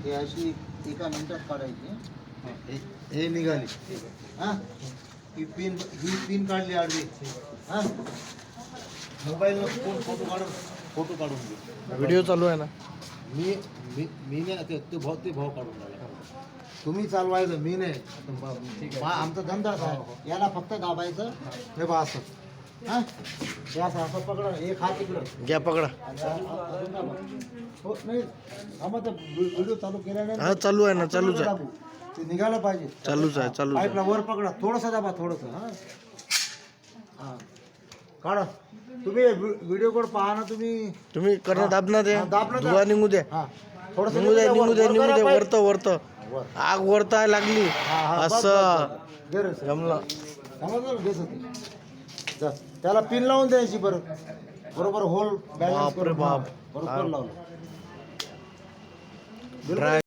हे अशी एका मिनिटात काढायची. हे निघाली. हां ही पिन काढली आडवी. हां मोबाईलवर फोटो काढून घे. व्हिडिओ चालू आहे ना. मी नाही ते भाव काढून राहिले. तुम्ही चालवायचं, मी नाही. आमचा धंदाच आहे. याला फक्त दाबायचं. हे बा असं. हां असं पकडा. एक हात इकडं घ्या पकडा. हो नाही आम्हाला व्हिडिओ चालू केला नाही. हा चालू आहे ना, चालूच आहे. ते निघालं पाहिजे. चालूच आहे, चालूच आहे. पाईपला वर पकडा. थोडंसं दाबा, थोडंसं. हां हां काढा. तुम्ही व्हिडिओ कोड पाहा ना. तुम्ही करणं दाबना ते. दाबना धुवा निघू द्या. हां थोडंसं निघू द्या, निघू द्या, निघू द्या. वरत आग वरता लागली. असं जमलं. समजलं घेस त्याला पिन लावून द्यायची. बरोबर होल बॅलन्स बापरे बाप. बरोबर लावलं. ड्राय